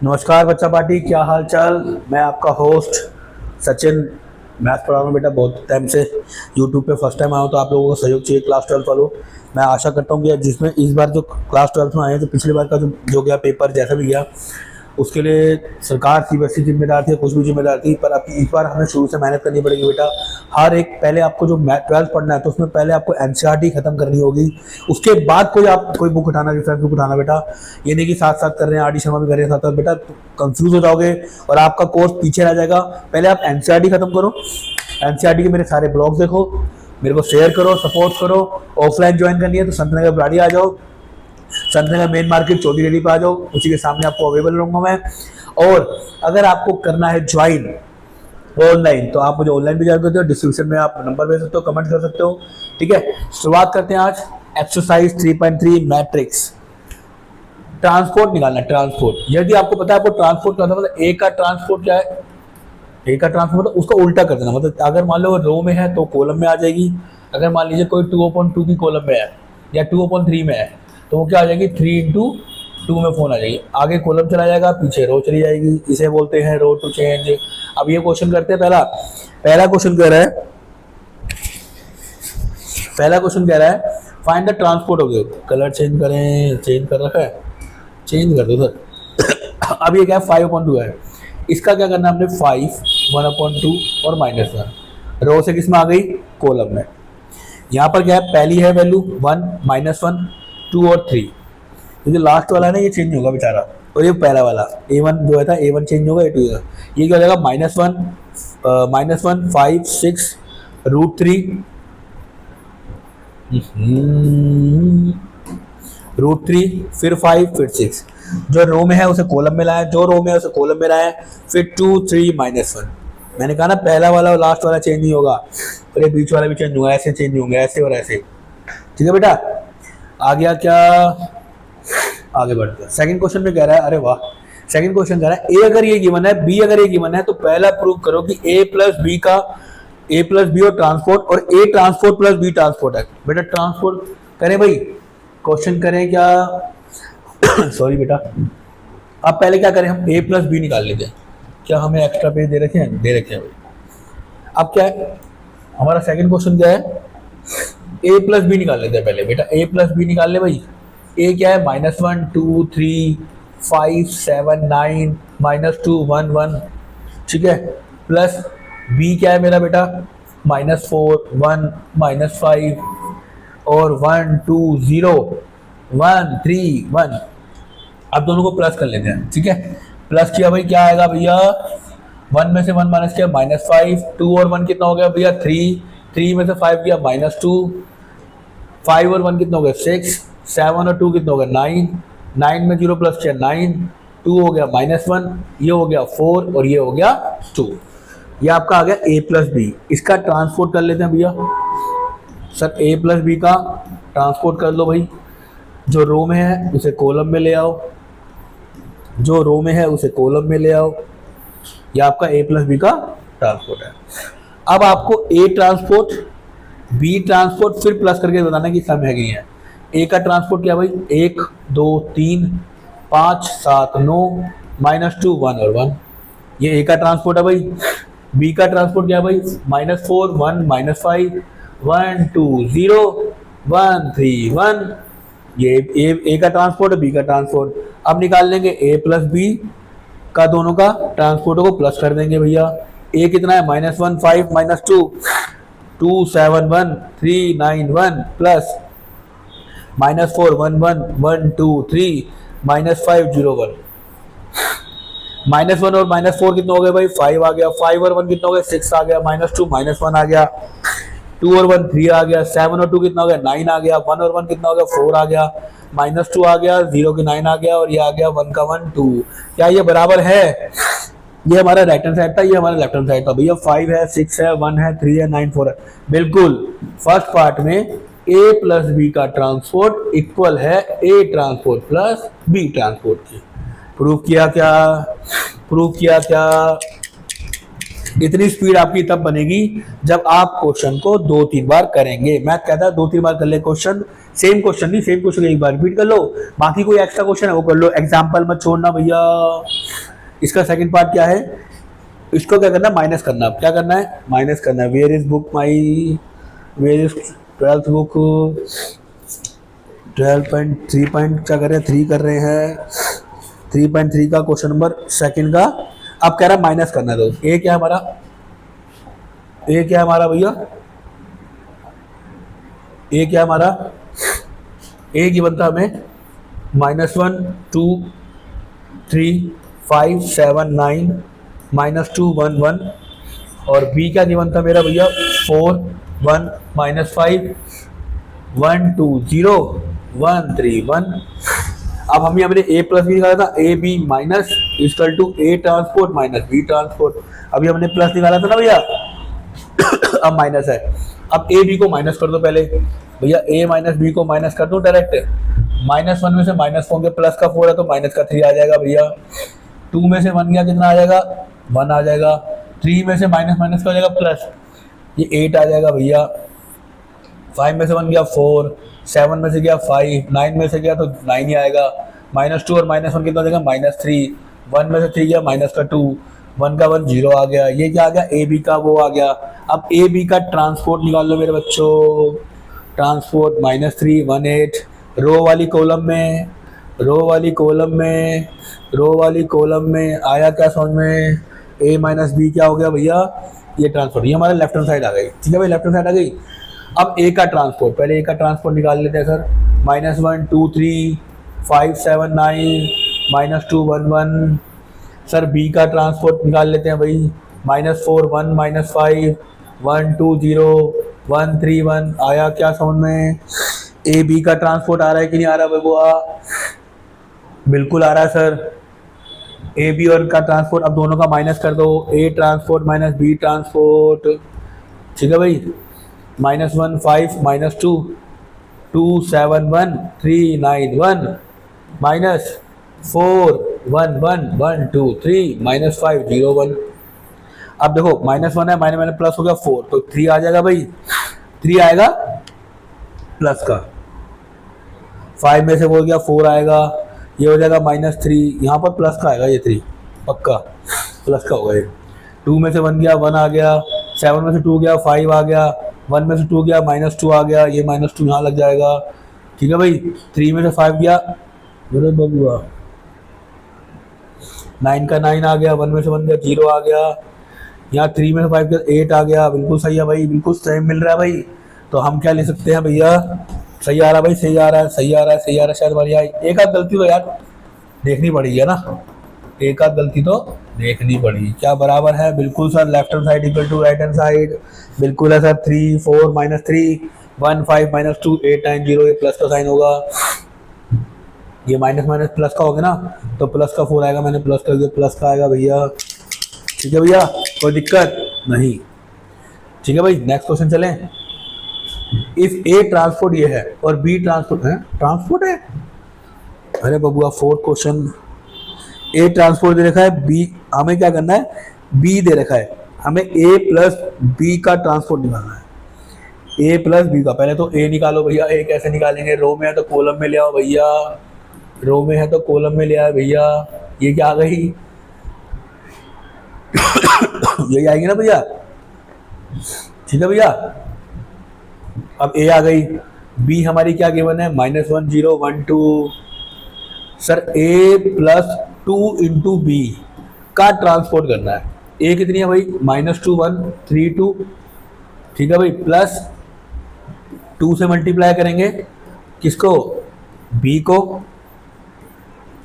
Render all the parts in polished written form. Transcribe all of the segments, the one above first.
नमस्कार बच्चा पार्टी, क्या हाल चाल। मैं आपका होस्ट सचिन मैथ पढ़ा रहा हूँ बेटा बहुत टाइम से। यूट्यूब पे फर्स्ट टाइम आया हूँ तो आप लोगों को सहयोग चाहिए क्लास 12 वालों। मैं आशा करता हूँ कि जिसमें इस बार जो क्लास 12 में आए हैं, तो पिछली बार का जो गया पेपर जैसा भी गया उसके लिए सरकार सीबीएसई जिम्मेदार थी, कुछ भी जिम्मेदार थी, पर अब इस बार हमें शुरू से मेहनत करनी पड़ेगी बेटा। हर एक पहले आपको जो 12th पढ़ना है तो उसमें पहले आपको एनसीईआरटी खत्म करनी होगी, उसके बाद कोई बुक उठाना, रेफरेंस बुक उठाना बेटा। ये नहीं कि साथ साथ कर रहे हैं, आर डी शर्मा भी कर रहे हैं साथ साथ बेटा, कंफ्यूज हो जाओगे और आपका कोर्स पीछे रह जाएगा। पहले आप एनसीईआरटी खत्म करो, एनसीईआरटी के मेरे सारे ब्लॉग्स देखो, मेरे को शेयर करो, सपोर्ट करो। ऑफलाइन ज्वाइन करनी है तो संत नगर बुराड़ी आ जाओ, Sant Nagar main market Chaudhary ready पे आ जाओ, उसी के सामने आपको अवेलेबल रहूंगा मैं। और अगर आपको करना है ज्वाइन ऑनलाइन तो आप मुझे ऑनलाइन भी ज्वाइन कर सकते हो, डिस्क्रिप्शन में आप नंबर भेज सकते हो, कमेंट कर सकते हो। ठीक है, शुरुआत करते हैं आज एक्सरसाइज 3.3 मैट्रिक्स। ट्रांसपोर्ट निकालना है, ट्रांसपोर्ट। यदि आपको पता है आपको ट्रांसपोर्ट करना, मतलब ए का ट्रांसपोर्ट क्या है, ए का ट्रांसपोर्ट मतलब उसको उल्टा कर देना। मतलब अगर मान लो रो में है तो कॉलम में आ जाएगी। अगर मान लीजिए कोई 2/2 की कॉलम में है या 2/3 में है तो वो क्या आ जाएगी, 3/2 में फोन आ जाएगी। आगे कॉलम चला जाएगा, पीछे रो चली जाएगी, इसे बोलते हैं रो टू चेंज। अब ये क्वेश्चन करते हैं, पहला क्वेश्चन कह रहा है, फाइंड द ट्रांसपोर्ट। हो गया, कलर चेंज करें, चेंज कर रखा है, चेंज कर दो सर। अब ये क्या है, 5/2 है। इसका क्या करना है हमने, 5, 1/2 और -1। रो से किस में आ गई, कॉलम में। यहाँ पर क्या है, पहली है वैल्यू 1, -1, 2 और 3। तो जो लास्ट वाला है ना ये चेंज होगा बेचारा, और ये पहला वाला A1 जो है था, A1 चेंज होगा, A2 होगा। ये क्या हो जाएगा, -1, 5, 6 √3, फिर 5, फिर 6। जो रो में है उसे कॉलम में लाया, जो रो में है उसे कॉलम में लाया, फिर 2, 3, -1। मैंने कहा ना पहला वाला और लास्ट वाला चेंज नहीं होगा, और ये बीच वाला भी चेंज होगा, ऐसे चेंज होंगे, ऐसे और ऐसे। ठीक है बेटा, आ गया क्या, आगे बढ़ते हैं। सेकंड क्वेश्चन में कह रहा है, अरे वाह, सेकंड क्वेश्चन कह रहा है ए अगर ये गिवन है, बी अगर ये गिवन है, तो पहला प्रूव करो कि ए प्लस बी और ट्रांसपोर्ट, और ए ट्रांसपोर्ट प्लस बी ट्रांसपोर्ट है। बेटा ट्रांसपोर्ट करें भाई, क्वेश्चन करें क्या सॉरी बेटा, अब पहले क्या करें, हम ए प्लस बी निकाल लेते हैं। क्या हमें एक्स्ट्रा पेज दे रखे हैं, दे रखे हैं भाई। अब क्या है हमारा सेकंड क्वेश्चन, क्या है, ए प्लस बी निकाल लेते हैं पहले बेटा। ए प्लस बी निकाल ले भाई। ए क्या है, -1, 2, 3, 5, 7, 9, -2, 1, 1। ठीक है, प्लस बी क्या है मेरा बेटा, -4, 1, -5 और 1, 2, 0, 1, 3, 1। अब दोनों को प्लस कर लेते हैं। ठीक है, प्लस किया भाई, क्या आएगा भैया, 1 में से 1 माइनस किया, -5, 2 और 1 कितना हो गया भैया, 3 में से 5 किया, -2, 5 और 1 कितना हो गया, 6, 7 और 2 कितना हो गया, 9 में 0 प्लस किया, 9, 2 हो गया -1, ये हो गया 4 और ये हो गया 2। ये आपका आ गया ए प्लस बी। इसका ट्रांसपोर्ट कर लेते हैं भैया। सर ए प्लस बी का ट्रांसपोर्ट कर लो भाई। जो रो में है उसे कॉलम में ले आओ, जो रो में है उसे कॉलम में ले आओ। ये आपका ए प्लस बी का ट्रांसपोर्ट है। अब आपको ए ट्रांसपोर्ट, बी ट्रांसपोर्ट, फिर प्लस करके बताना कि सम है कि है। ए का ट्रांसपोर्ट क्या भाई, 1, 2, 3, 5, 7, 9, -2, 1 और 1। ये ए का ट्रांसपोर्ट है भाई। बी का ट्रांसपोर्ट क्या है भाई, -4, 1, -5, 1, 2, 0, 1, 3, 1। ये ए का ट्रांसपोर्ट है, बी का ट्रांसपोर्ट। अब निकाल लेंगे ए प्लस बी का, दोनों का ट्रांसपोर्ट को प्लस कर देंगे भैया। ए कितना है, -1, 5, -2, 2, 7, 1, 3, 9, 1 प्लस -4, 1, 1, 1, 2, 3, -5, 0, 1। -1 और -4 कितना हो गया भाई, 5 आ गया। 5 और 1 कितना हो गया, 6 आ गया। -2, -1 आ गया। 2 और 1 3 आ गया। 7 और 2 कितना हो गया, 9 आ गया। 1 और 1 कितना हो गया, 4 आ गया। -2 आ गया, 0 के 9 आ गया, और ये आ गया 1 का 1, 2। क्या ये बराबर है, ये हमारा राइट हैंड साइड था, ये हमारा लेफ्ट हैंड साइड था भैया। 5 है, 6 है, 1 है, 3 है, 9, 4 है। बिल्कुल, फर्स्ट पार्ट में ए प्लस बी का ट्रांसपोर्ट इक्वल है ए ट्रांसपोर्ट प्लस बी ट्रांसपोर्ट की। प्रूव किया क्या, इतनी स्पीड आपकी तब बनेगी जब आप क्वेश्चन को 2-3 बार करेंगे। मैथ कहता है 2-3 बार कर ले क्वेश्चन, सेम क्वेश्चन नहीं, सेम क्वेश्चन एक बार रिपीट कर लो, बाकी कोई एक्स्ट्रा क्वेश्चन है वो कर लो, एग्जाम्पल मत छोड़ना भैया। इसका सेकंड पार्ट क्या है, इसको क्या करना है, माइनस करना। क्या करना है, माइनस करना है। Where is book my, where is 12th book, 12.3 क्या कर रहे हैं, 3 कर रहे हैं, 3.3 का क्वेश्चन नंबर सेकंड का। अब कह रहा है माइनस करना है। तो ए क्या है हमारा, ए क्या है हमारा भैया, ए क्या है हमारा, ए की बनता हमें -1 2 3 5 7 9 -2 1 1, और बी क्या की बनता मेरा भैया 4 1 -5 1 2 0 1 3 1। अब हमने ए प्लस भी निकाला था, A B minus equal to A transport minus B transport. अभी हमने प्लस निकाला था ना भैया, अब माइनस है। अब ए बी को माइनस कर दो पहले भैया, ए माइनस बी को माइनस कर दो डायरेक्ट। -1 में से -4 के प्लस का 4 है तो माइनस का 3 आ जाएगा भैया। 2 में से 1 गया कितना आ जाएगा, 1 आ जाएगा। 3 में से माइनस का हो जाएगा प्लस, ये 8 आ जाएगा भैया। 5 में से 1 गया 4, 7 में से गया 5, 9 में से गया तो 9 ही आएगा। -2 और -1 कितना हो जाएगा -3, 1 में से 3 गया माइनस का 2, 1 का 1 0 आ गया। ये क्या आ गया, ए बी का वो आ गया। अब ए बी का ट्रांसपोर्ट निकाल लो मेरे बच्चों, ट्रांसपोर्ट -3 1 8, रो वाली कॉलम में, रो वाली कॉलम में, रो वाली कॉलम में आया क्या समझ में, ए माइनस बी क्या हो गया भैया, ये ट्रांसपोर्ट, ये हमारे लेफ्ट हैंड साइड आ गई। ठीक है भाई, लेफ्ट हैंड साइड आ गई। अब ए का ट्रांसपोर्ट, पहले ए का ट्रांसपोर्ट निकाल लेते हैं सर। -1 2 3 5 7 9 -2 1 1। सर बी का ट्रांसपोर्ट निकाल लेते हैं भाई, -4 1 -5 1 2 0 1 3 1। आया क्या समझ में, ए बी का ट्रांसपोर्ट आ रहा है कि नहीं आ रहा बबुआ, बिल्कुल आ रहा है सर। ए बी और का ट्रांसपोर्ट, अब दोनों का माइनस कर दो, ए ट्रांसपोर्ट माइनस बी ट्रांसपोर्ट। ठीक है भाई, -1 5 -2 2 7 1 3 9 1 -4 1 1 1 2 3 -5 0 1। अब देखो -1 है, माइनस माइनस प्लस हो गया 4, तो 3 आ जाएगा भाई, 3 आएगा प्लस का। 5 में से बोल गया 4 आएगा, ये हो जाएगा -3, यहाँ पर प्लस का आएगा, ये 3 पक्का प्लस का होगा ये। 2 में से 1 गया 1 आ गया, 7 में से 2 गया 5 आ गया, 1 में से 2 गया -2 आ गया, ये -2 यहाँ लग जाएगा। ठीक है भाई, 3 में से 5 गया, बोलो बबुआ 9 का 9 आ गया, 1 में से 1 गया 0 आ गया, यहाँ 3 में से 5 गया 8 आ गया। बिल्कुल सही है भाई, बिल्कुल सही मिल रहा है भाई। तो हम क्या ले सकते हैं भैया, सही आ रहा है भाई, सही आ रहा है, सही आ रहा है, सही आ रहा है। शायद हमारी एक आध गलती तो यार देखनी पड़ेगी है ना, एक आध गलती तो देखनी पड़ेगी। क्या बराबर है, बिल्कुल sir, left hand side equal to right hand side, बिल्कुल है सर। 3 4 -3 1 5 -2 8 9 0, ये प्लस का साइन होगा, ये माइनस माइनस प्लस का होगा ना, तो प्लस का 4 आएगा, मैंने प्लस कर दिया, प्लस का आएगा भैया। ठीक है भैया, कोई दिक्कत नहीं। ठीक है भाई, नेक्स्ट क्वेश्चन चलें। इफ ए ट्रांसपोर्ट ये है और बी ट्रांसपोर्ट है, ट्रांसपोर्ट है, अरे बबुआ 4th क्वेश्चन, ए ट्रांसपोर्ट दे रखा है, बी हमें क्या करना है, बी दे रखा है, हमें ए प्लस बी का ट्रांसपोर्ट निकालना है। ए प्लस बी का, पहले तो ए निकालो भैया। ए कैसे निकालेंगे, रो में है तो कॉलम में ले आओ भैया, रो में है तो कॉलम में ले आओ भैया। ये क्या आ गई, यही आएगी ना भैया। ठीक है भैया, अब ए आ गई, बी हमारी क्या गिवन है, -1 0 1 2। सर ए प्लस 2 इंटू बी का ट्रांसपोर्ट करना है। ए कितनी है भाई, -2 1 3 2। ठीक है भाई, प्लस 2 से मल्टीप्लाई करेंगे किसको, बी को,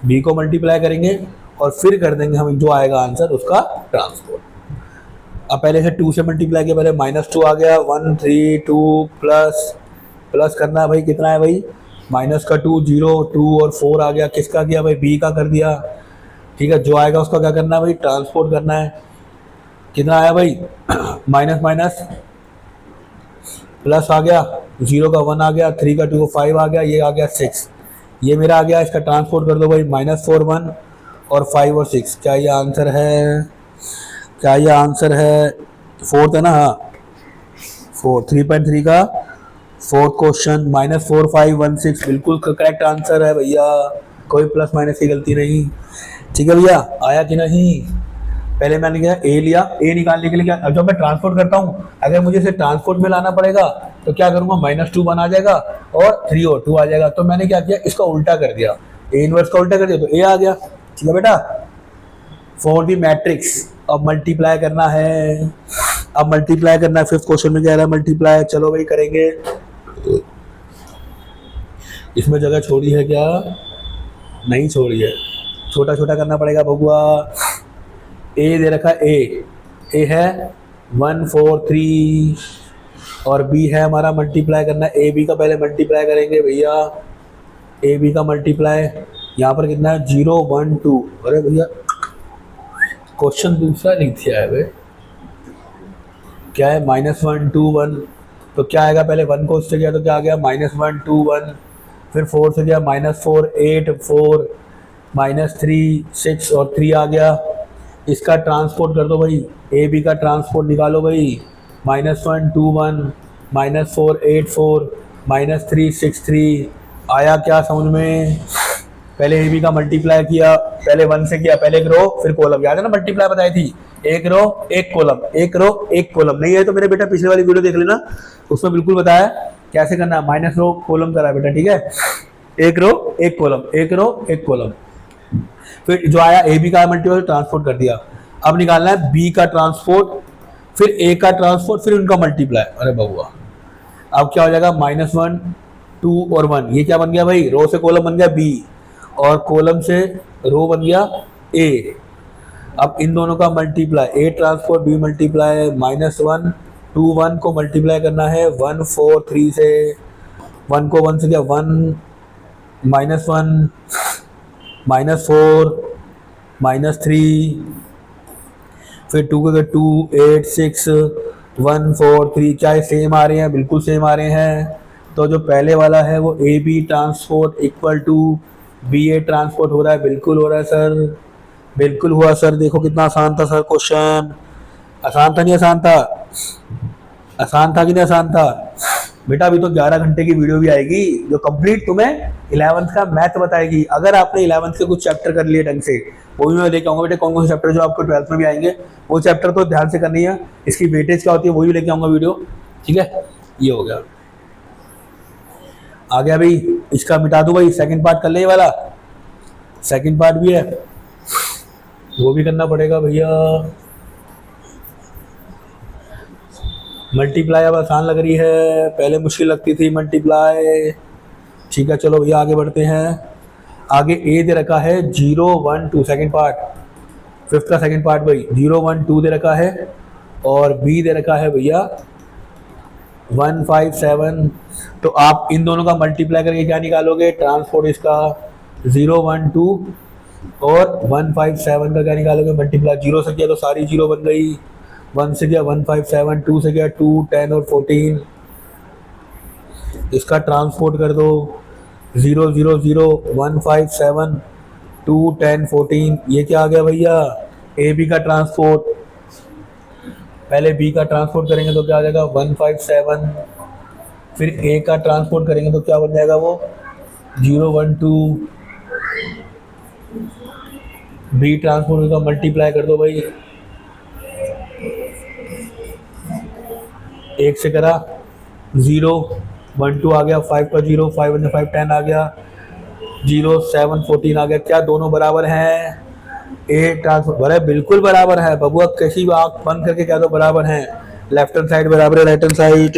बी को मल्टीप्लाई करेंगे और फिर कर देंगे हम जो आएगा आंसर उसका ट्रांसपोर्ट। अब पहले से 2 से मल्टीप्लाई किया, पहले -2 आ गया, 1 3 2 प्लस करना है भाई, कितना है भाई, माइनस का 2 0 2 और 4 आ गया, किसका किया भाई, बी का कर दिया। ठीक है, जो आएगा उसका क्या करना है भाई, ट्रांसपोर्ट करना है। कितना आया भाई, माइनस माइनस प्लस आ गया, 0 का 1 आ गया, 3 का 2 5 आ गया, ये आ गया 6, ये मेरा आ गया। इसका ट्रांसपोर्ट कर दो भाई, -4 1 और 5 और 6। क्या ये आंसर है, क्या ये आंसर है? फोर्थ है ना? हाँ, 3.3 का फोर्थ क्वेश्चन, -4516 बिल्कुल करेक्ट आंसर है भैया, कोई प्लस माइनस की गलती नहीं। ठीक है भैया, आया कि नहीं? पहले मैंने क्या ए लिया, ए निकालने के लिए क्या, अब जब मैं ट्रांसपोर्ट करता हूँ, अगर मुझे इसे ट्रांसपोर्ट में लाना पड़ेगा तो क्या करूंगा, -2 1 आ जाएगा और 3 और 2 आ जाएगा। तो मैंने क्या किया, इसका उल्टा कर दिया, ए इनवर्स का उल्टा कर दिया तो ए आ गया। ठीक है बेटा, फॉर दी मैट्रिक्स अब मल्टीप्लाई करना है, अब मल्टीप्लाई करना है। फिफ्थ क्वेश्चन में कह रहा है मल्टीप्लाई, चलो भाई करेंगे। इसमें जगह छोड़ी है क्या? नहीं छोड़ी है, छोटा छोटा करना पड़ेगा बबुआ। ए दे रखा ए है 143 और बी है हमारा मल्टीप्लाई करना, ए बी का पहले मल्टीप्लाई करेंगे भैया, ए बी का मल्टीप्लाई। यहाँ पर कितना है, 0 1 2। अरे भैया क्वेश्चन दूसरा लिख दिया है भाई, क्या है, -1 2 1। तो क्या आएगा, पहले 1 को उससे किया तो क्या आ गया, -1 2 1, फिर 4 से किया -4 8 4, -3 6 और 3 आ गया। इसका ट्रांसपोर्ट कर दो भाई, ए बी का ट्रांसपोर्ट निकालो भाई, -1 2 1, -4 8 4, -3 6 3। आया क्या समझ में? पहले ए बी का मल्टीप्लाई किया, पहले 1 से किया, पहले एक रो फिर कॉलम, याद है ना मल्टीप्लाई बताई थी, एक रो एक कॉलम, एक रो एक कॉलम। नहीं है तो मेरे बेटा पिछले वाली वीडियो देख लेना, उसमें बिल्कुल बताया कैसे करना है, माइनस रो कॉलम करा बेटा। ठीक है, एक रो एक कॉलम, एक रो एक कॉलम। फिर जो आया ए बी का मल्टीप्लाई ट्रांसपोर्ट कर दिया। अब निकालना है बी का ट्रांसपोर्ट, फिर ए का ट्रांसपोर्ट, फिर उनका मल्टीप्लाई। अरे बबुआ अब क्या हो जाएगा, -1 2 और 1, ये क्या बन गया भाई, रो से कॉलम बन गया बी और कॉलम से रो बन गया ए। अब इन दोनों का मल्टीप्लाई, ए ट्रांसपोर्ट बी मल्टीप्लाई, -1 2 1 को मल्टीप्लाई करना है 1 4 3 से, 1 को 1 से क्या 1 -1 -4 -3, फिर 2 को 2 8 6 1 4 3। क्या सेम आ रहे हैं? बिल्कुल सेम आ रहे हैं। तो जो पहले वाला है वो A B transport equal to B A transport हो रहा है, बिल्कुल हो रहा है सर, बिल्कुल हुआ सर। देखो कितना आसान था सर क्वेश्चन, आसान था नहीं आसान था, आसान था कि नहीं आसान था बेटा? अभी तो 11 घंटे की वीडियो भी आएगी जो कंप्लीट तुम्हें 11th का मैथ बताएगी। अगर आपने 11th के कुछ चैप्टर कर लिए ढंग से, वो भी मैं लेके आऊंगा बेटा, कौन कौन से चैप्टर जो आपको 12th में भी आएंगे, वो चैप्टर तो ध्यान से करनी है। इसकी वेटेज क्या होती है वो भी लेके आऊंगा वीडियो। ठीक है, ये हो गया, आ गया भाई। इसका मिटा दो भाई, सेकंड पार्ट कर ले, ये वाला सेकंड पार्ट भी है, वो भी करना पड़ेगा भैया। मल्टीप्लाई अब आसान लग रही है, पहले मुश्किल लगती थी मल्टीप्लाई। ठीक है चलो भैया आगे बढ़ते हैं। आगे ए दे रखा है 0 1 2, सेकंड पार्ट, फिफ्थ का सेकंड पार्ट भाई, 0 1 2 दे रखा है और बी दे रखा है भैया 1 5 7। तो आप इन दोनों का मल्टीप्लाई करके क्या निकालोगे, ट्रांसपोर्ट इसका 0 1 2 और 1 5 7 का क्या निकालोगे मल्टीप्लाई। 0 से किया तो सारी 0 बन गई, 1 से किया 1 5 7, 2 से किया 2 10 और 14। इसका ट्रांसपोर्ट कर दो, 0 0 0 1 5 7 2 10 14। ये क्या आ गया भैया, ए बी का ट्रांसपोर्ट। पहले बी का ट्रांसपोर्ट करेंगे तो क्या आ जाएगा 1 5 7, फिर ए का ट्रांसपोर्ट करेंगे तो क्या बन जाएगा वो 0 1 2। बी ट्रांसपोर्ट का मल्टीप्लाई कर दो भाई, एक से करा 0 1 2 आ गया, 5 का 0 5 1 5 10 आ गया, 0 7 14 आ गया। क्या दोनों बराबर हैं? ए ट्रांसफर है, बिल्कुल बराबर है बबुआ, कैसी आँख बंद करके क्या दो बराबर हैं। लेफ्ट हैंड साइड बराबर है right hand side,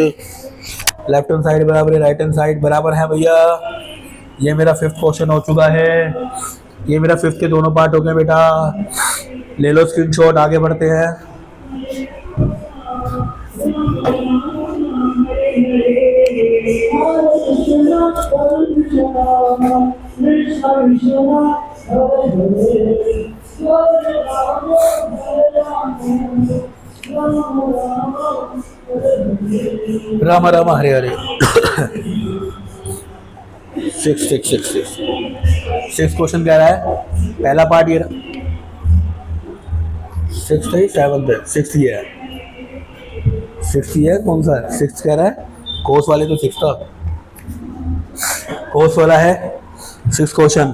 left hand side बराबर है राइट हैंड साइड, बराबर है भैया। ये मेरा फिफ्थ क्वेश्चन हो चुका है, ये मेरा फिफ्थ के दोनों पार्ट हो गए बेटा, ले लो स्क्रीनशॉट, आगे बढ़ते हैं। रामा रामा हरे हरे। 6 क्वेश्चन कह रहा है, पहला पार्ट ये सिक्स है, सेवन्थ है, सिक्स ही है, सिक्स ही है, कौन सा है सिक्स कह रहा है, कोस वाले तो सिक्स था, कोस वाला है सिक्स क्वेश्चन।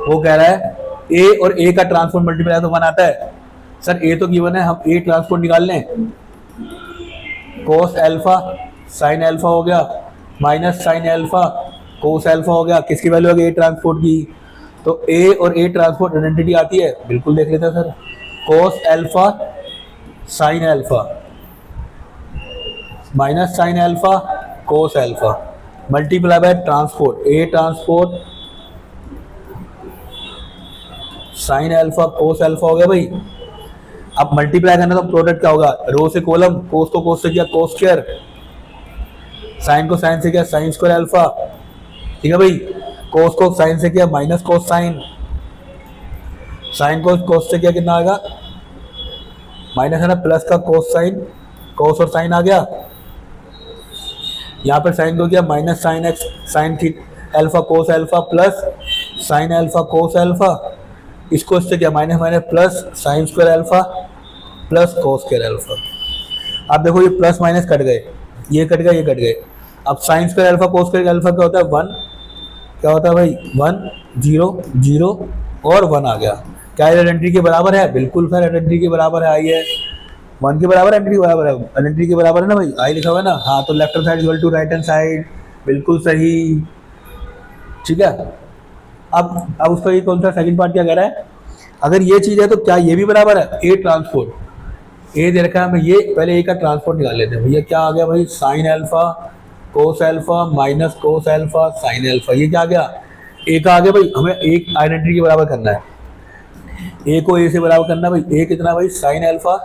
वो कह रहा है ए और ए का ट्रांसपोर्ट मल्टीप्लाई तो वन आता है सर, ए तो गिवन है, हम ए ट्रांसपोर्ट निकाल लें, कोस एल्फा साइन एल्फा हो गया माइनस साइन एल्फा कोस एल्फा हो गया, किसकी वैल्यू आ गई ए ट्रांसपोर्ट की, तो ए और ए ट्रांसपोर्ट आइडेंटिटी आती है, बिल्कुल देख लेते हैं sir, cos alpha sine alpha minus sine alpha cos alpha multiply by transport A transport sine alpha cos alpha हो गया भाई। अब मल्टीप्लाई करना तो प्रोडक्ट क्या होगा, रो से कॉलम, कोस को कोस से किया कोस स्क्वायर, साइन को साइन से किया साइन स्क्वायर एल्फा, ठीक है भाई, कोस को साइन से किया माइनस कोस साइन, साइन को कोस से किया कितना आएगा माइनस है ना, प्लस का कोस साइन, कोस और साइन आ गया, यहाँ पर साइन को किया माइनस साइन एक्स साइन थी एल्फा कोस एल्फा प्लस साइन एल्फा कोस एल्फा, इसको इससे क्या minus minus plus sign square alpha plus cos square alpha. अब देखो ये प्लस माइनस कट गए, ये कट गए, ये कट गए, अब साइन स्क्वायर एल्फा कोस स्क्वायर एल्फा क्या होता है वन, क्या होता है भाई वन, जीरो जीरो और वन आ गया, क्या आइडेंटिटी के बराबर है, बिल्कुल सर आइडेंटिटी के बराबर है, आई है वन के बराबर, आइडेंटिटी के बराबर है, आइडेंटिटी के बराबर है ना भाई, आई लिखा हुआ है ना, हाँ तो left hand side equal to right hand side, बिल्कुल सही, ठीक है। अब उसका ये कौन सा सेकंड पार्ट क्या कह रहा है, अगर ये चीज़ है तो क्या ये भी बराबर है ए ट्रांसपोर्ट, ए दे रखा है हमें, ये पहले ए का ट्रांसपोर्ट निकाल लेते हैं भैया, क्या आ गया भाई साइन एल्फा कोस alpha minus cos alpha sine alpha, ये क्या आ गया ए का आ गया भाई, हमें एक आइडेंटिटी के बराबर करना है, ए को ए से बराबर करना है भाई, ए कितना भाई साइन एल्फा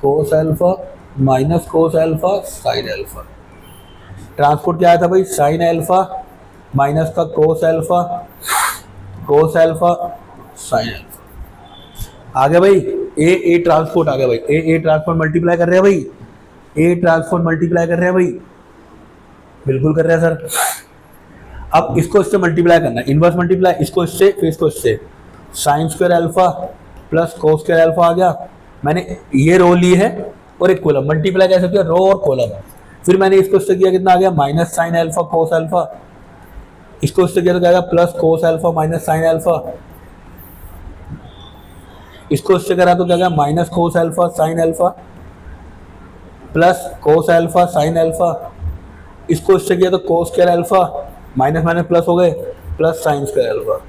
कोस alpha minus cos alpha sine alpha, transport क्या आया था भाई साइन एल्फा माइनस का कोस एल्फा साइन एल्फा आ गया भाई, ए ट्रांसपोर्ट आ गया भाई, ए ट्रांसपोर्ट मल्टीप्लाई कर रहे हैं भाई, ए ट्रांसपोर्ट मल्टीप्लाई कर रहे हैं भाई, बिल्कुल कर रहे हैं सर। अब इसको इससे मल्टीप्लाई करना है, इनवर्स मल्टीप्लाई, इसको इससे फिर इसको इससे, sine square alpha plus cos square alpha आ गया, मैंने ये रो ली है और एक कॉलम मल्टीप्लाई कैसे किया, रो और कॉलम, फिर मैंने इसको इससे किया कितना आ गया माइनस साइन एल्फा कोस एल्फा, इसको इससे किया तो क्या आएगा plus cos alpha minus sine alpha, इसको इससे करा तो क्या गया minus cos alpha sine alpha plus कोस एल्फा साइन एल्फा, इसको इससे किया तो कोस square alpha minus minus plus हो गए प्लस साइन स्क्वायर एल्फा,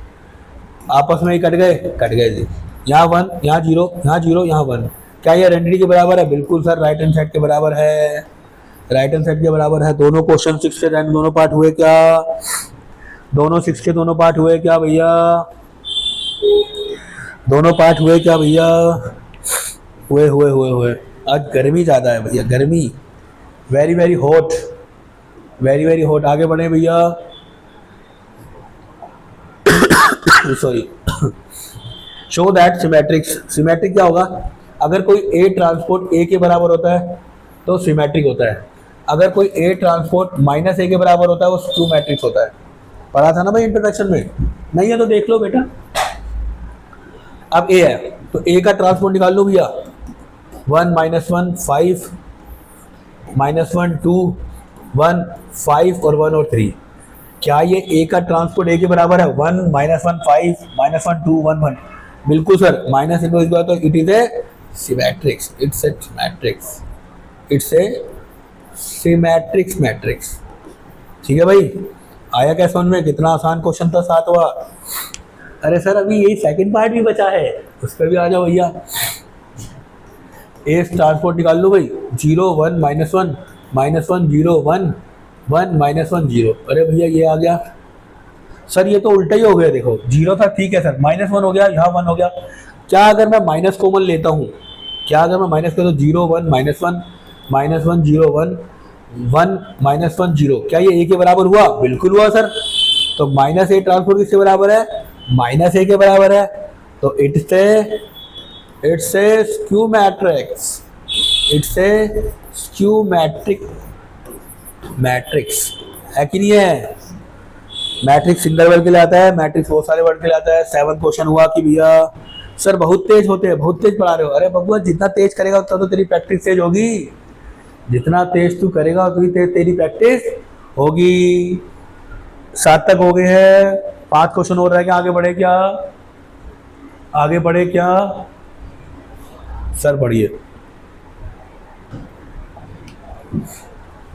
आपस में ही कट गए जी, यहाँ वन यहाँ जीरो यहाँ जीरो यहाँ वन, क्या ये आइडेंटिटी के बराबर है, बिल्कुल सर राइट हैंड साइड के बराबर है, राइट हैंड साइड के बराबर है, दोनों क्वेश्चन 6 से 10 दोनों पार्ट हुए क्या, दोनों 6 के दोनों पार्ट हुए क्या भैया, दोनों पार्ट हुए क्या भैया, हुए। आज गर्मी ज़्यादा है भैया, गर्मी very very hot, very very hot, आगे बढ़े भैया सॉरी, शो दैट सिमेट्रिक्स, सिमेट्रिक क्या होगा, अगर कोई ए ट्रांसपोर्ट ए के बराबर होता है तो सिमेट्रिक होता है, अगर कोई ए ट्रांसपोर्ट माइनस ए के बराबर होता है वो स्क्यू मैट्रिक्स होता है, पढ़ा था ना भाई इंट्रोडक्शन में, नहीं है तो देख लो बेटा। अब ए है तो ए का ट्रांसपोर्ट निकाल लो भैया, 1 माइनस 1 5 माइनस 1 2 1 5 और 1 और 3, क्या ये ए का ट्रांसपोर्ट ए के बराबर है, 1 माइनस 1 5 माइनस 1 2 1 1, बिल्कुल सर, माइनस इनको इस बार तो it is a symmetric, it's a matrix, it's a symmetric matrix, ठीक है भाई, आया क्या समझ में, कितना आसान क्वेश्चन था 7वां। अरे सर अभी यही सेकंड पार्ट भी बचा है, उस पर भी आ जाओ भैया, ए ट्रांसपोर्ट निकाल लो भाई, 0 1 माइनस 1 माइनस 1 0 1 1 माइनस 1 0, अरे भैया ये आ गया सर, ये तो उल्टा ही हो गया, देखो 0 था ठीक है सर, माइनस 1 हो गया, यहाँ 1 हो गया, क्या अगर मैं माइनस कॉमन लेता हूँ, क्या अगर मैं माइनस कर, तो 0 1 माइनस 1 माइनस 1 0 1 1 माइनस 1 0, क्या ये ए के बराबर हुआ, बिल्कुल हुआ सर, तो माइनस ए ट्रांसपोर्ट किसके बराबर है, माइनस ए के बराबर है, तो it's A skew matrix, it's A skew matrix है कि नहीं है, मैट्रिक्स सिंगल वर्ड के लिए आता है, मैट्रिक्स बहुत सारे वर्ड के लिए आता है। 7 क्वेश्चन हुआ कि भैया सर बहुत तेज होते हैं, बहुत तेज पढ़ा रहे हो। अरे बबुआ जितना तेज करेगा उतना तो तेरी प्रैक्टिस तेज होगी, जितना तेज तू करेगा उतनी तेज तेरी प्रैक्टिस होगी। 7 तक हो गए हैं, 5 क्वेश्चन और रह गए, आगे बढ़े क्या, आगे बढ़े क्या सर, बढ़िए।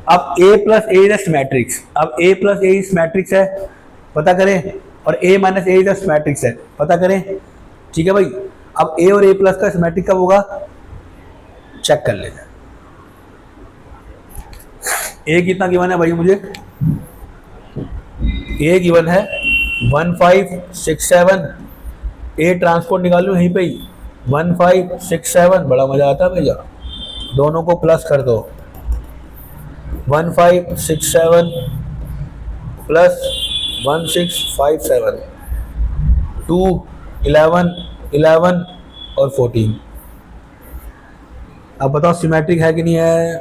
अब a plus A is matrix, अब a plus A is matrix है, पता करें, और a minus A is matrix है, पता करें। ठीक है भाई, अब a और a प्लस का सिमेट्रिक कब होगा, चेक कर लेते हैं। a कितना गिवन है भाई मुझे, a गिवन है 1567, a ट्रांसपोर्ट निकाल लूँ यहीं पे ही, 1567, बड़ा मजा आता है भैया, दोनों को प्लस कर दो, 1567 प्लस 1657, 2 11 11 और 14। अब बताओ सिमेट्रिक है कि नहीं है।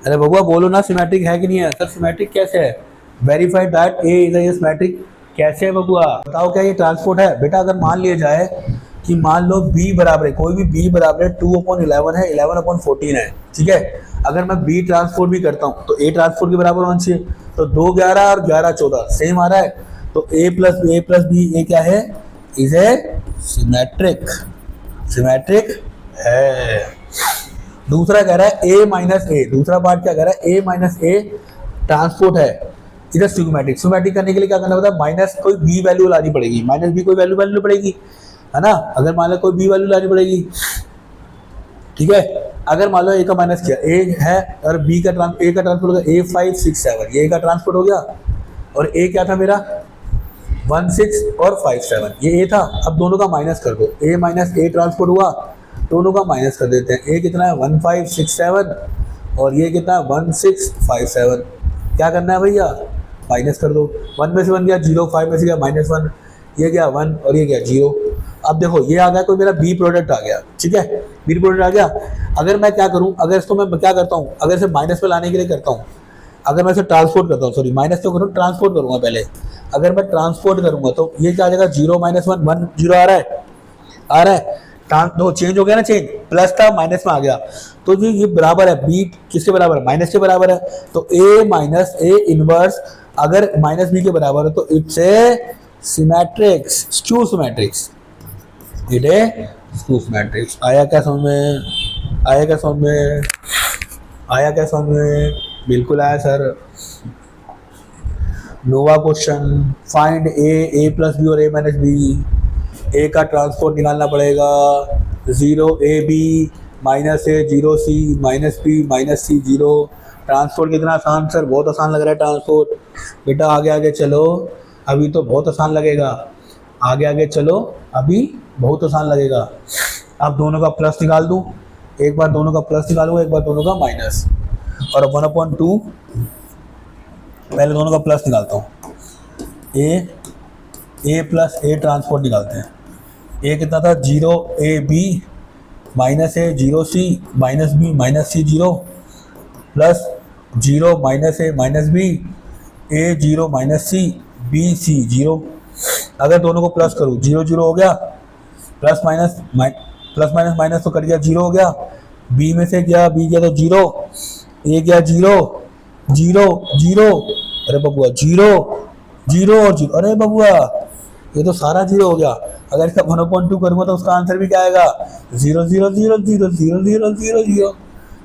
अरे बबुआ बोलो ना सिमेट्रिक है कि नहीं है। सर सिमेट्रिक कैसे है, verified that A is a symmetric, कैसे है बबुआ बताओ, क्या ये ट्रांसपोर्ट है बेटा। अगर मान लिया जाए कि मान लो b बराबर है, कोई भी b बराबर है 2/11 है, 11/14 है, ठीक है। अगर मैं b ट्रांसपोर्ट भी करता हूँ तो a ट्रांसपोर्ट के बराबर होना चाहिए, तो 2 11 और 11 14 सेम आ रहा है, तो a प्लस b ये क्या है, इज ए सिमेट्रिक, सिमेट्रिक है। दूसरा कह रहा है a माइनस ए, दूसरा पार्ट क्या कह रहा है, a माइनस ए ट्रांसपोर्ट है, इधर सिमेट्रिक। सिमेट्रिक करने के लिए क्या करना पड़ता है, माइनस कोई b वैल्यू लानी पड़ेगी, माइनस b कोई वैल्यू पड़ेगी, है ना। अगर मान लो कोई b वैल्यू लानी पड़ेगी, ठीक है। अगर मान लो a का माइनस किया, a है और b का a का ट्रांसपोर्ट हो गया A567, ये a का ट्रांसपोर्ट हो गया, और a क्या था मेरा 16 और 57, ये a था। अब दोनों का माइनस कर दो, a माइनस a ट्रांसपोर्ट हुआ, दोनों का माइनस कर देते हैं। a कितना है 1567 और ये कितना है 1657, क्या करना है भैया, माइनस कर दो, 1 में से 1 गया 0, 5 में से गया -1, ये गया 1 और ये गया 0। अब देखो ये आ गया, कोई मेरा बी प्रोडक्ट आ गया, ठीक है, बी प्रोडक्ट आ गया। अगर मैं क्या करूं, अगर इसको मैं क्या करता हूं, अगर इसे माइनस में लाने के लिए करता हूं, अगर मैं इसे ट्रांसपोर्ट करता हूं, सॉरी माइनस तो करूं, ट्रांसपोर्ट करूंगा पहले। अगर मैं ट्रांसपोर्ट करूंगा तो ये क्या आ जाएगा, 0 -1 1 0 आ रहा है, आ रहा है, दो चेंज हो गया ना, चेंज प्लस था माइनस में आ गया, तो जी ये बराबर है, बी किसके बराबर है, माइनस के बराबर है, तो a माइनस ए इनवर्स अगर माइनस बी के बराबर है तो it's a symmetric, skew symmetric, it a skew symmetric. आया क्या समझ में, आया क्या समझ में, आया क्या समझ में, बिल्कुल आया सर। नोवा क्वेश्चन, फाइंड ए प्लस बी और a माइनस बी, a का ट्रांसपोर्ट निकालना पड़ेगा, 0ab माइनस ए 0c minus b minus c 0। Transport कितना आसान सर, बहुत आसान लग रहा है ट्रांसपोर्ट बेटा, आगे आगे चलो, अभी तो बहुत आसान लगेगा, आगे आगे चलो, अभी बहुत आसान लगेगा। अब दोनों का प्लस निकाल दूँ, एक बार दोनों का प्लस निकालूंगा, एक बार दोनों का माइनस, और 1/2 पहले दोनों का प्लस निकालता हूँ, a प्लस ए ट्रांसपोर्ट निकालते हैं। a कितना था 0ab minus A 0c minus b minus c 0 plus 0 minus A minus b a 0 minus c b c 0। अगर दोनों को प्लस करूँ 0 0 हो गया, प्लस माइनस माइनस तो कट गया, 0 हो गया, b में से गया b गया तो 0, a गया 0 0 0, अरे बबुआ 0 0 और 0, अरे बबुआ ये तो सारा 0 हो गया। अगर इसका 1/2 करूँगा तो उसका आंसर भी क्या आएगा, 0 0 0 0 0 0 0 0।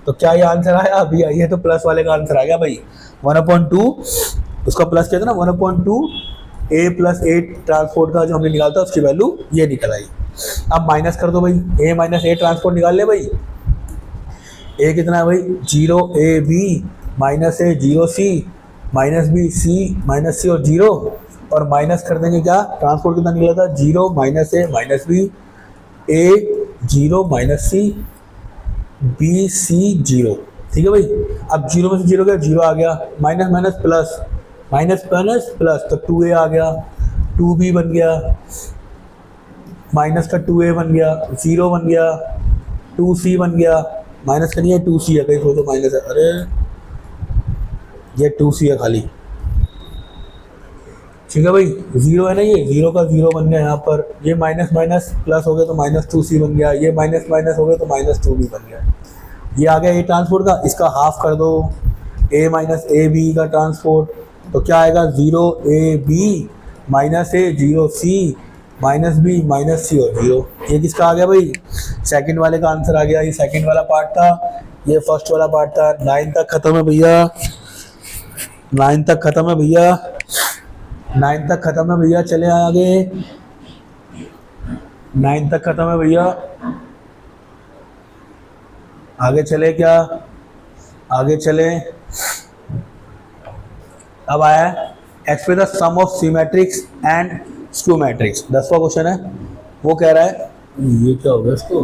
तो क्या ये आंसर आया, अभी ये तो प्लस वाले का आंसर आ गया भाई, 1/2 उसका प्लस कहते हैं ना, 1/2 a प्लस ए ट्रांसपोर्ट का जो हमने निकालता उसकी वैल्यू ये निकल आई। अब माइनस कर दो भाई, a माइनस ए ट्रांसपोर्ट निकाल ले भाई, a कितना है भाई 0ab माइनस ए 0c minus b c minus c और 0, और माइनस कर देंगे क्या, ट्रांसपोर्ट कितना निकला था 0 minus A minus B, a 0 minus c b c 0, ठीक है भाई। अब 0 में से 0 गया, 0 आ गया, minus minus plus, minus minus plus, तो 2a आ गया, 2b बन गया, माइनस का 2a बन गया, 0 बन गया, 2c बन गया, माइनस का नहीं है 2c है, कहीं सोचो माइनस है, अरे ये 2c है खाली, ठीक है भाई, जीरो है ना, ये जीरो का जीरो बन गया यहाँ पर, ये माइनस माइनस प्लस हो गया तो -2c बन गया, ये माइनस माइनस हो गया तो -2b बन गया। ये आ गया ए ट्रांसपोर्ट का, इसका हाफ कर दो, a माइनस ए बी का ट्रांसपोर्ट, तो क्या आएगा 0ab माइनस ए 0c माइनस बी माइनस सी और 0। ये किसका आ गया भाई, सेकंड वाले का आंसर आ गया। ये सेकंड वाला पार्ट था, ये फर्स्ट वाला पार्ट था। 9 तक खत्म है भैया, 9 तक खत्म है भैया, 9 तक खत्म है भैया। चले आगे, 9 तक खत्म है भैया, आगे चले क्या, आगे चले। अब आया express the sum of symmetric and skew matrix, 10वां क्वेश्चन है। वो कह रहा है, ये क्या हो गया इसको,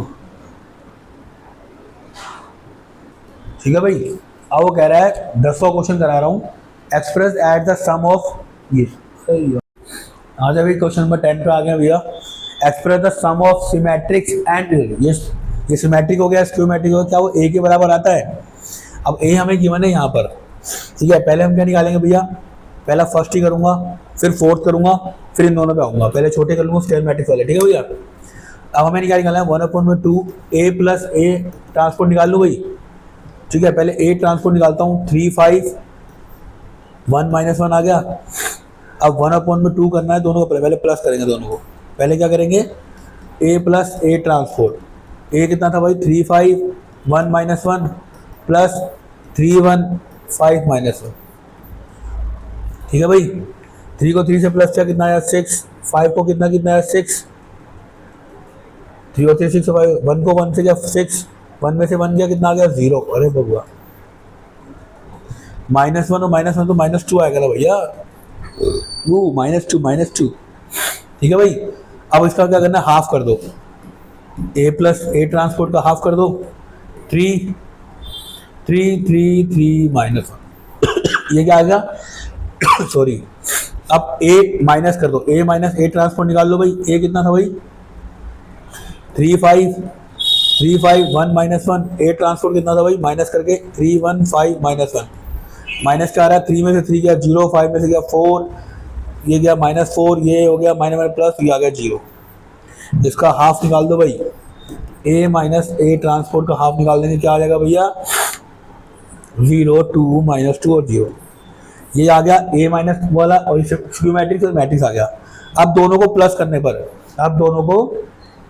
ठीक है भाई। अब वो कह रहा है 10वां क्वेश्चन करा रहा हूँ, express at the sum of, ये आ जाए भाई क्वेश्चन नंबर 10 पे आ गया भैया। Express the sum of symmetric and, ये सिमेट्रिक हो गया, स्क्यूमेट्रिक हो गया, क्या वो ए के बराबर आता है। अब ए हमें गिवन है यहाँ पर, ठीक है। पहले हम क्या निकालेंगे भैया, पहला फर्स्ट ही करूंगा, फिर फोर्थ करूंगा, फिर इन दोनों पे आऊंगा। पहले छोटे कर लूंगा स्क्वायर मैट्रिक्स वाले, ठीक है भैया। अब हमें क्या निकालना है, 1/2 a प्लस ए ट्रांसपोर्ट निकाल लो भाई, ठीक है। पहले ए ट्रांसपोर्ट निकालता हूँ, 3 5 1 -1 आ गया। अब 1/2 करना है दोनों को, पहले प्लस करेंगे दोनों को। पहले क्या करेंगे, a plus A transport, a कितना था भाई 3 5 1 -1 प्लस 3 1 5 -1, ठीक है भाई। 3 को 3 से प्लस किया, कितना आया 6, 5 को कितना कितना आया 6, 3 और 3 6 5, 1 को 1 से गया 6, 1 में से 1 गया, कितना आ गया 0। अरे बबुआ, -1 और -1 तो -2 आएगा ना भैया, वो -2, ठीक है भाई। अब इसका क्या करना है, हाफ कर दो, a प्लस ए ट्रांसपोर्ट का हाफ कर दो, 3 3 3 3 -1, ये क्या आ गया सॉरी। अब a माइनस कर दो, a माइनस ए ट्रांसपोर्ट निकाल लो भाई। a कितना था भाई 3 5 3 5 1 -1, ए ट्रांसपोर्ट कितना था भाई, माइनस करके 3 1 5 -1, माइनस क्या आ रहा है, 3 में से 3 गया 0, 5 में से गया 4, ये गया -4, ये हो गया माइनस प्लस, ये आ गया 0। इसका हाफ निकाल दो भाई, a माइनस ए ट्रांसपोर्ट का हाफ निकाल देंगे, क्या आ जाएगा भैया 0 2 -2 और 0। ये आ गया a माइनस वाला, और स्क्यू मैट्रिक्स और मैट्रिक्स आ गया। अब दोनों को प्लस करने पर, अब दोनों को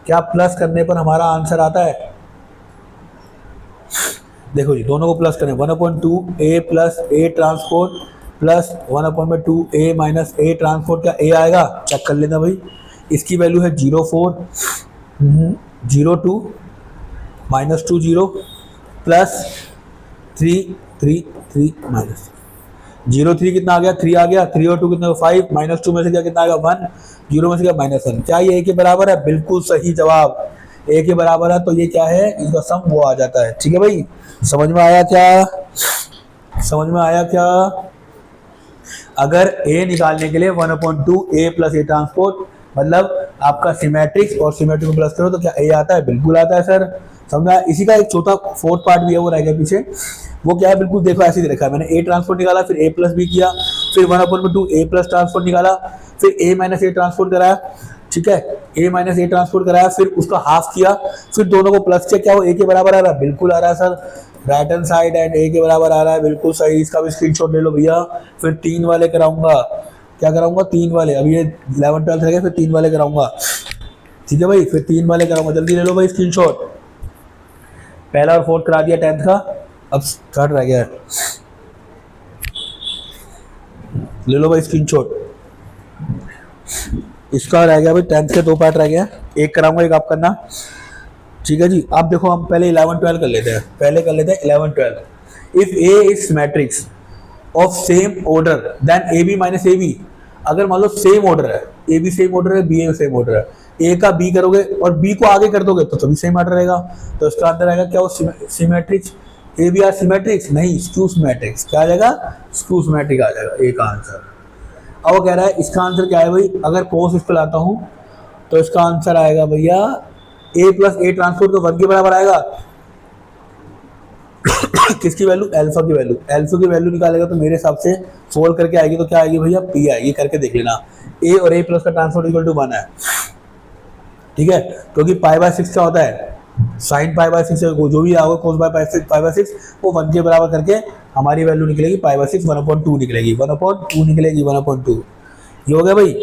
क्या प्लस करने पर हमारा आंसर आता है, देखो जी, दोनों को प्लस करें, 1/2 a plus A transport plus 1/2 a minus A transport, का a आएगा, चेक कर लेना भाई। इसकी वैल्यू है 0 4 0 2 -2 0 प्लस 3 3 3 -0 3 कितना आ गया 3 आ गया, 3 और 2 कितना 5, -2 में से क्या कितना आएगा 1, 0 में से क्या -1। क्या ये a के बराबर है, बिल्कुल सही जवाब, a के बराबर है। तो ये क्या है, इसका सम वो आ जाता है, ठीक है भाई। समझ में आया क्या, समझ में आया क्या। अगर a निकालने के लिए 1/2 a प्लस ए ट्रांसपोर्ट, मतलब आपका सिमेट्रिक्स और सिमेट्रिक को प्लस करो तो क्या a आता है, बिल्कुल आता है सर, समझा। इसी का एक चौथा फोर्थ पार्ट भी है, वो रह गया पीछे, वो क्या है, बिल्कुल देखो ऐसे ही रखा है मैंने, a ट्रांसपोर्ट निकाला, फिर a प्लस बी किया, फिर 1/2 a प्लस ट्रांसपोर्ट निकाला, फिर a माइनस ए ट्रांसपोर्ट कराया, ठीक है, a माइनस ए ट्रांसपोर्ट कराया, फिर उसका हाफ किया, फिर दोनों को प्लस किया, क्या वो a के बराबर आ रहा है, बिल्कुल आ रहा है sir. Right hand side and a के बराबर आ रहा है, बिल्कुल सही। इसका भी स्क्रीनशॉट ले लो भैया। फिर 3 वाले कराऊंगा, क्या कराऊंगा 3 वाले, अभी ये 11 12 रह गए, फिर 3 वाले कराऊंगा, ठीक है भाई, फिर 3 वाले कराऊंगा, जल्दी ले लो भाई स्क्रीनशॉट। पहला और फोर्थ करा दिया 10th का, अब थर्ड रह गया, ले लो भाई स्क्रीनशॉट। इसका रह गया भाई 10th के 2 पार्ट रह गया, एक कराऊंगा एक आप करना, ठीक है जी। अब देखो हम पहले 11 12 कर लेते हैं, पहले कर लेते हैं 11 12। If a is matrix of same order then ab minus ab, अगर मान लो सेम ऑर्डर है, a भी सेम ऑर्डर है, b भी सेम ऑर्डर है, a का b करोगे और b को आगे कर दोगे तो भी सेम ऑर्डर रहेगा, तो इसका आंसर आएगा क्या, वो सिमेट्रिक्स ए बी आर सिमेट्रिक्स नहीं, स्क्यू सिमेट्रिक्स। क्या आ जाएगा, स्क्यू सिमेट्रिक आ जाएगा ए का आंसर। अब वो कह रहा है इसका आंसर क्या है भाई, अगर कोस इस पर लाता हूँ तो इसका आंसर आएगा भैया a प्लस ए ट्रांसपोर्ट तो 1 के बराबर आएगा किसकी वैल्यू, अल्फा की वैल्यू। अल्फा की वैल्यू निकालेगा तो मेरे हिसाब से सोल्व करके आएगी तो क्या आएगी भैया, पी आएगी। करके देख लेना, ए और ए प्लस का ट्रांसपोर्ट इक्वल टू 1 है, ठीक है। क्योंकि पाई बाय 6 क्या होता है, साइन पाई बाय 6 जो भी आओगे कोस बाय पाई बाय 6 वो 1 के बराबर करके हमारी वैल्यू निकलेगी पाई बाय 6 1/2 निकलेगी, 1/2 निकलेगी, 1/2। ये हो गया भाई,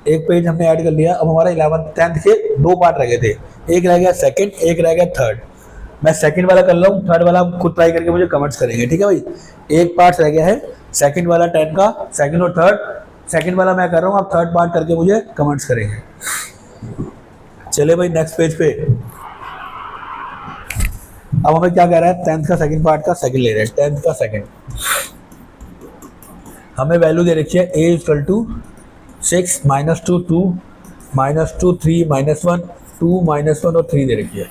एक पेज हमने ऐड कर लिया। अब हमारा 11th 10th के 2 पार्ट रह गए थे, एक रह गया सेकंड, एक रह गया थर्ड। मैं सेकंड वाला कर रहा हूँ, थर्ड वाला आप खुद ट्राई करके मुझे कमेंट्स करेंगे, ठीक है भाई। एक पार्ट रह गया है सेकंड वाला 10 का, सेकंड और थर्ड। सेकंड वाला मैं कर रहा हूँ, आप थर्ड पार्ट करके मुझे कमेंट्स करेंगे। चले भाई नेक्स्ट पेज पे। अब हमें क्या कह रहा है, 10th का सेकंड पार्ट का सेकंड ले रहे हैं, 10th का सेकंड। हमें वैल्यू दे रखी है a इक्वल टू 6 -2 2 -2 3 -1 2 -1 और 3 दे रखी है।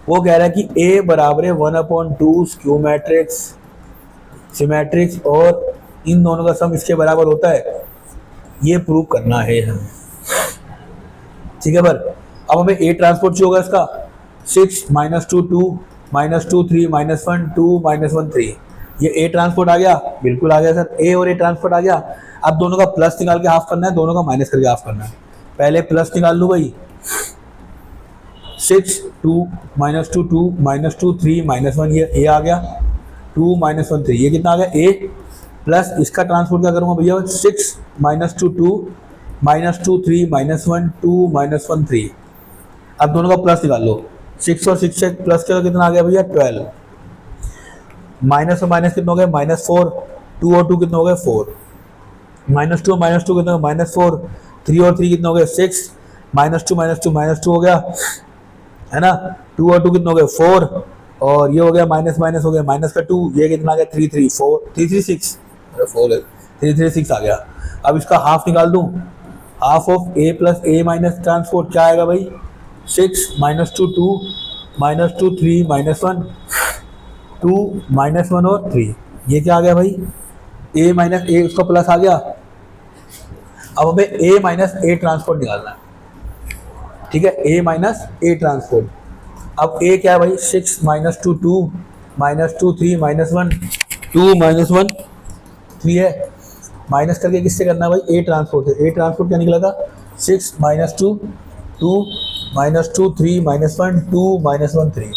वो कह रहा है कि a बराबर है 1/2 स्क्यू मैट्रिक्स सिमेट्रिक्स और इन दोनों का सम इसके बराबर होता है, ये प्रूव करना है हमें, ठीक है। पर अब हमें a ट्रांसपोर्ट चाहिए होगा इसका, 6 -2 2 -2 3 -1 2 -1 3। ये a ट्रांसपोर्ट आ गया, बिल्कुल आ गया सर, a और a ट्रांसपोर्ट आ गया। अब दोनों का प्लस निकाल के हाफ करना है, दोनों का माइनस करके हाफ करना है। पहले प्लस निकाल लूँ भाई, 6 2 -2 2 -2 3 -1, ये a आ गया, 2 -1 3, ये कितना आ गया a। प्लस इसका ट्रांसपोर्ट क्या करूँगा भैया, 6 -2 2 -2 3 -1 2 -1 3। अब दोनों का प्लस निकाल लो, 6 और 6 से प्लस का कितना आ गया भैया 12, माइनस और माइनस कितना हो गया -4, 2 और 2 कितना हो गया 4, -2 और -2 कितना हो गया -4, 3 और 3 कितना हो गया 6, -2 हो गया है ना, 2 और 2 कितना हो गया 4, और ये हो गया माइनस माइनस हो गया माइनस का 2, ये कितना आ गया 3 3 4 3 3 6, 4 3 3 6 आ गया। अब इसका हाफ निकाल दूं, half of a plus a minus transport क्या आएगा भाई, 6 -2 2 -2 3 -1 2 -1 और 3, ये क्या आ गया भाई a माइनस a, उसका प्लस आ गया। अब हमें a माइनस a ट्रांसपोर्ट निकालना है, ठीक है, a माइनस a ट्रांसपोर्ट। अब a क्या है भाई, 6 -2 2 -2 3 -1 2 -1 3 है, माइनस करके किससे करना है भाई, a ट्रांसपोर्ट है। a ट्रांसपोर्ट क्या निकला था, 6 -2 2 -2 3 -1 2 -1 3।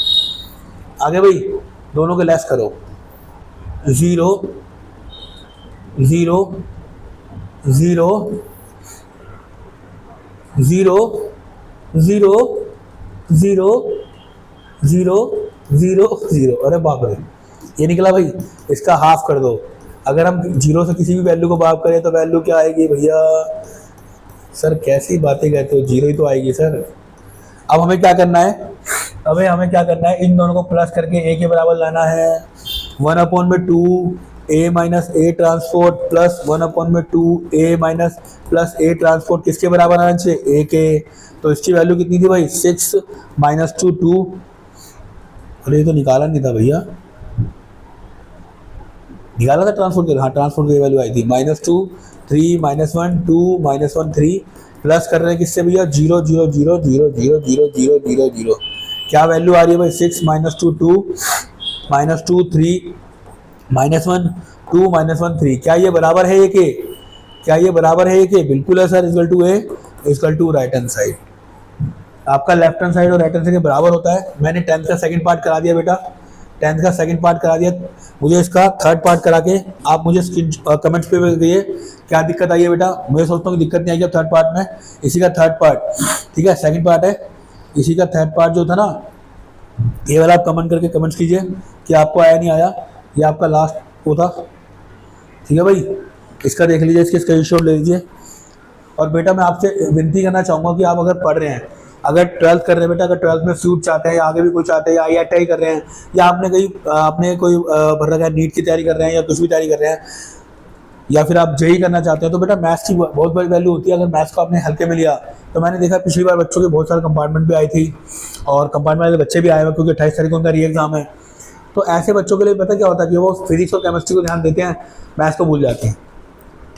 आगे भाई दोनों के लेस करो, 0 0 0 0 0 0 0 0 0, अरे बाप रे, ये निकला भाई। इसका हाफ कर दो, अगर हम 0 से किसी भी वैल्यू को बात करें तो वैल्यू क्या आएगी भैया, सर कैसी बातें कहते हो, 0 ही तो आएगी सर। अब हमें क्या करना है, हमें क्या करना है, इन दोनों को प्लस करके a के बराबर लाना है, 1/2 a minus a transport plus 1/2 a minus plus a transport किसके बराबर आना चाहिए, a के। तो इसकी वैल्यू कितनी थी भाई, 6 -2 2, अरे ये तो निकाला नहीं था भैया, निकाला था ट्रांसपोर्ट के, हाँ ट्रांसपोर्ट की वैल्यू आई थी -2 3 -1 2 -1 3, प्लस कर रहे हैं किससे भैया, 0 0 0 0 0 0 0 0 0, क्या वैल्यू आ रही है भाई, 6 -2 2 -2 3 -1 2 -1 3, क्या ये बराबर है a के, क्या ये बराबर है a के, बिल्कुल है sir, equal to a equal to right hand side. आपका लेफ्ट हैंड साइड और राइट हैंड साइड के बराबर होता है। मैंने 10th का सेकंड पार्ट करा दिया बेटा, 10th का सेकंड पार्ट करा दिया, मुझे इसका थर्ड पार्ट करा के आप मुझे कमेंट्स पे करिए क्या दिक्कत आई है बेटा। मुझे सोचता हूँ कि दिक्कत नहीं आएगी थर्ड पार्ट में, इसी का थर्ड पार्ट, ठीक है, सेकंड पार्ट है, इसी का थर्ड पार्ट जो था ना, ये वाला आप कमेंट करके कमेंट्स कीजिए कि आपको आया नहीं आया, ये आपका लास्ट वो था, ठीक है भाई। इसका देख लीजिए, इसके स्क्रीनशॉट ले लीजिए। और बेटा मैं आपसे विनती करना चाहूँगा कि आप अगर पढ़ रहे हैं, अगर 12th कर रहे हैं बेटा, अगर 12th में फ्यूट चाहते हैं या आगे भी कोई चाहते हैं, या IIT कर रहे हैं, या आपने कोई भर रखा है, नीट की तैयारी कर रहे हैं या कुछ भी तैयारी कर रहे हैं, या फिर आप JEE करना चाहते हैं, तो बेटा मैथ्स की बहुत बड़ी वैल्यू होती है। अगर मैथ्स को आपने हल्के में लिया, तो मैंने देखा पिछली बार बच्चों के बहुत सारे कंपार्टमेंट भी आई थी, और कंपार्टमेंट वाले बच्चे भी आए हुए, क्योंकि 28 तारीख को उनका री एग्जाम है। तो ऐसे बच्चों के लिए पता क्या होता है कि वो फिजिक्स और केमिस्ट्री को ध्यान देते हैं, मैथ्स को भूल जाते हैं।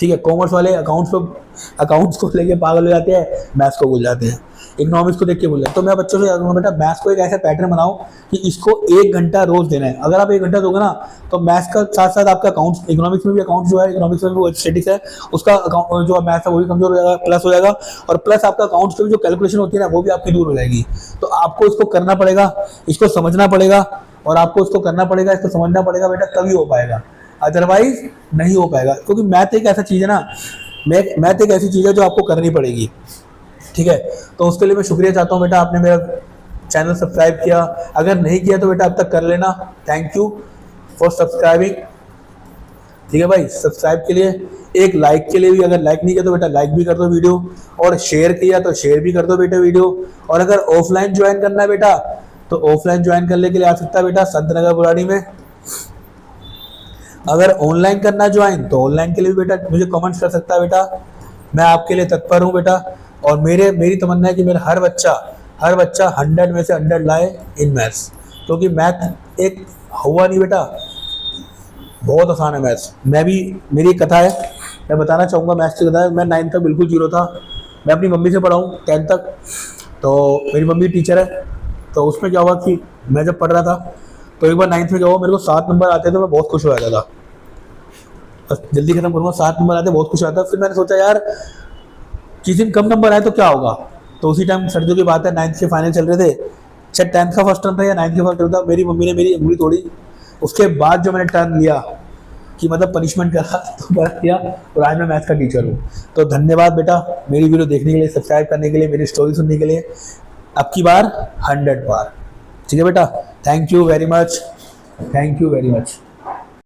ठीक है, कॉमर्स वाले अकाउंट्स को लेके पागल हो जाते हैं, मैथ्स को भूल जाते हैं, इकोनॉमिक्स को देख के भूल जाते हैं। तो मैं बच्चों से कहूँगा बेटा मैथ्स को एक ऐसा पैटर्न बनाओ कि इसको 1 घंटा रोज देना है। अगर आप 1 घंटा दोगे ना तो मैथ्स का साथ साथ आपका अकाउंट्स, इकोनॉमिक्स में भी अकाउंट्स जो है, इकोनॉमिक्स में भी स्टेटिक्स है, उसका अकाउंट जो मैथ्स है वो भी कमजोर हो जाएगा, प्लस हो जाएगा, और प्लस आपका अकाउंट्स की जो कैलकुलेशन होती है ना वो भी आपकी दूर हो जाएगी। तो आपको इसको करना पड़ेगा, इसको समझना पड़ेगा, और आपको इसको करना पड़ेगा, इसको समझना पड़ेगा बेटा, तभी हो पाएगा, अदरवाइज नहीं हो पाएगा। क्योंकि मैथ एक ऐसा चीज़ है ना, मैथ एक ऐसी चीज़ है जो आपको करनी पड़ेगी। ठीक है, तो उसके लिए मैं शुक्रिया चाहता हूँ बेटा, आपने मेरा चैनल सब्सक्राइब किया, अगर नहीं किया तो बेटा अब तक कर लेना। Thank you for subscribing. ठीक है भाई, सब्सक्राइब के लिए, एक लाइक के लिए भी, अगर लाइक नहीं किया तो बेटा लाइक भी कर दो वीडियो, और शेयर किया तो शेयर भी कर दो बेटा वीडियो। और अगर ऑफलाइन ज्वाइन करना है बेटा तो ऑफलाइन ज्वाइन करने के लिए आ सकता है बेटा संत नगर बुराड़ी में। अगर ऑनलाइन करना ज्वाइन तो ऑनलाइन के लिए भी बेटा मुझे कमेंट्स कर सकता है बेटा, मैं आपके लिए तत्पर हूँ बेटा। और मेरी तमन्ना है कि मेरा हर बच्चा 100 में से 100 लाए इन मैथ्स, क्योंकि मैथ एक हुआ नहीं बेटा, बहुत आसान है मैथ्स। मेरी एक कथा है, मैं बताना चाहूँगा मैथ्स की कथा है। मैं 9th तक बिल्कुल जीरो था, मैं अपनी मम्मी से पढ़ा हूँ 10th तक, तो मेरी मम्मी टीचर है। तो उसमें क्या हुआ कि मैं जब पढ़ रहा था तो एक बार 9th में क्या हुआ, मेरे को 7 नंबर आते थे, मैं बहुत खुश हो जाता था, बस जल्दी खत्म करूँगा, 7 नंबर आते बहुत खुश हो जाता। फिर मैंने सोचा यार किसी दिन कम नंबर आए तो क्या होगा। तो उसी टाइम सर्दियों की बात है, 9th के फाइनल चल रहे थे, शायद 10th का फर्स्ट टर्म था या 9th का फर्स्ट टर्म था, मेरी मम्मी ने मेरी उंगली तोड़ी। उसके बाद जो मैंने टर्न लिया कि मतलब पनिशमेंट करा तो बस किया, और आज मैं मैथ्स का टीचर हूँ। तो धन्यवाद बेटा मेरी वीडियो देखने के लिए, सब्सक्राइब करने के लिए, मेरी स्टोरी सुनने के लिए। अब की बार 100 बार। ठीक है बेटा, thank you very much, thank you very much.